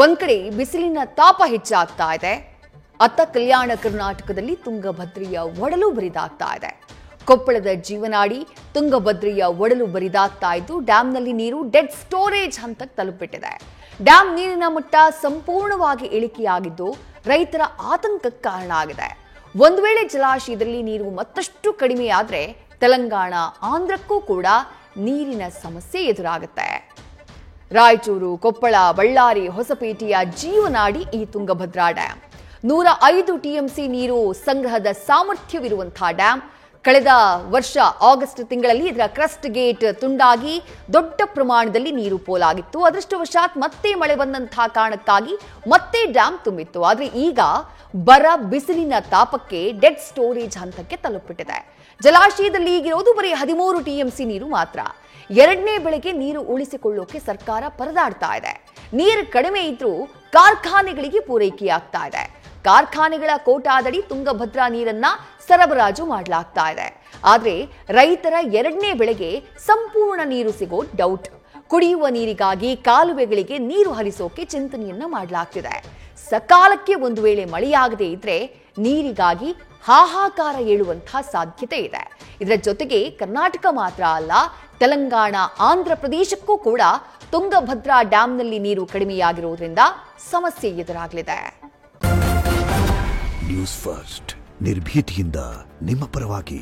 ಒಂದ್ ಕಡೆ ಬಿಸಿಲಿನ ತಾಪ ಹೆಚ್ಚಾಗ್ತಾ ಇದೆ, ಅತ್ತ ಕಲ್ಯಾಣ ಕರ್ನಾಟಕದಲ್ಲಿ ತುಂಗಭದ್ರೆಯ ಒಡಲು ಬರಿದಾಗ್ತಾ ಇದೆ. ಕೊಪ್ಪಳದ ಜೀವನಾಡಿ ತುಂಗಭದ್ರೆಯ ಒಡಲು ಬರಿದಾಗ್ತಾ ಇದ್ದು ಡ್ಯಾಂನಲ್ಲಿ ನೀರು ಡೆಡ್ ಸ್ಟೋರೇಜ್ ಹಂತಕ್ಕೆ ತಲುಪಿಬಿಟ್ಟಿದೆ. ಡ್ಯಾಂ ನೀರಿನ ಮಟ್ಟ ಸಂಪೂರ್ಣವಾಗಿ ಇಳಿಕೆಯಾಗಿದ್ದು ರೈತರ ಆತಂಕಕ್ಕೆ ಕಾರಣ ಆಗಿದೆ. ಒಂದು ವೇಳೆ ಜಲಾಶಯದಲ್ಲಿ ನೀರು ಮತ್ತಷ್ಟು ಕಡಿಮೆಯಾದ್ರೆ ತೆಲಂಗಾಣ, ಆಂಧ್ರಕ್ಕೂ ಕೂಡ ನೀರಿನ ಸಮಸ್ಯೆ ಎದುರಾಗುತ್ತೆ. ರಾಯಚೂರು, ಕೊಪ್ಪಳ, ಬಳ್ಳಾರಿ, ಹೊಸಪೇಟೆಯ ಜೀವನಾಡಿ ಈ ತುಂಗಭದ್ರಾ ಡ್ಯಾಂ 105 ಟಿಎಂಸಿ ನೀರು ಸಂಗ್ರಹದ ಸಾಮರ್ಥ್ಯವಿರುವಂತಹ ಡ್ಯಾಂ. ಕಳೆದ ವರ್ಷ ಆಗಸ್ಟ್ ತಿಂಗಳಲ್ಲಿ ಇದರ ಕ್ರಸ್ಟ್ ಗೇಟ್ ತುಂಡಾಗಿ ದೊಡ್ಡ ಪ್ರಮಾಣದಲ್ಲಿ ನೀರು ಪೋಲಾಗಿತ್ತು. ಅದೃಷ್ಟವಶಾತ್ ಮತ್ತೆ ಮಳೆ ಬಂದಂತಹ ಕಾರಣಕ್ಕಾಗಿ ಮತ್ತೆ ಡ್ಯಾಂ ತುಂಬಿತ್ತು. ಆದರೆ ಈಗ ಬರ ಬಿಸಿಲಿನ ತಾಪಕ್ಕೆ ಡೆಡ್ ಸ್ಟೋರೇಜ್ ಹಂತಕ್ಕೆ ತಲುಪಿಬಿಟ್ಟಿದೆ. ಜಲಾಶಯದಲ್ಲಿ ಈಗಿರೋದು ಬರೀ 13 ಟಿಎಂಸಿ ನೀರು ಮಾತ್ರ. ಎರಡನೇ ಬೆಳೆಗೆ ನೀರು ಉಳಿಸಿಕೊಳ್ಳೋಕೆ ಸರ್ಕಾರ ಪರದಾಡ್ತಾ ಇದೆ. ನೀರು ಕಡಿಮೆ ಇದ್ರೂ ಕಾರ್ಖಾನೆಗಳಿಗೆ ಪೂರೈಕೆಯಾಗ್ತಾ ಇದೆ. ಕಾರ್ಖಾನೆಗಳ ಕೋಟಾದಡಿ ತುಂಗಭದ್ರಾ ನೀರನ್ನ ಸರಬರಾಜು ಮಾಡಲಾಗ್ತಾ ಇದೆ. ಆದ್ರೆ ರೈತರ ಎರಡನೇ ಬೆಳೆಗೆ ಸಂಪೂರ್ಣ ನೀರು ಸಿಗೋ ಡೌಟ್. ಕುಡಿಯುವ ನೀರಿಗಾಗಿ ಕಾಲುವೆಗಳಿಗೆ ನೀರು ಹರಿಸೋಕೆ ಚಿಂತನೆಯನ್ನ ಮಾಡಲಾಗ್ತಿದೆ. ಸಕಾಲಕ್ಕೆ ಒಂದು ವೇಳೆ ಮಳೆಯಾಗದೇ ಇದ್ರೆ ನೀರಿಗಾಗಿ ಹಾಹಾಕಾರ ಏಳುವಂತಹ ಸಾಧ್ಯತೆ ಇದೆ. ಇದರ ಜೊತೆಗೆ ಕರ್ನಾಟಕ ಮಾತ್ರ ಅಲ್ಲ, ತೆಲಂಗಾಣ, ಆಂಧ್ರ ಪ್ರದೇಶಕ್ಕೂ ಕೂಡ ತುಂಗಭದ್ರಾ ಡ್ಯಾಂನಲ್ಲಿ ನೀರು ಕಡಿಮೆಯಾಗಿರುವುದರಿಂದ ಸಮಸ್ಯೆ ಎದುರಾಗಲಿದೆ. ನ್ಯೂಸ್ ಫಸ್ಟ್ ನಿರ್ಭೀತಿಯಿಂದ ನಿಮ್ಮ ಪರವಾಗಿ.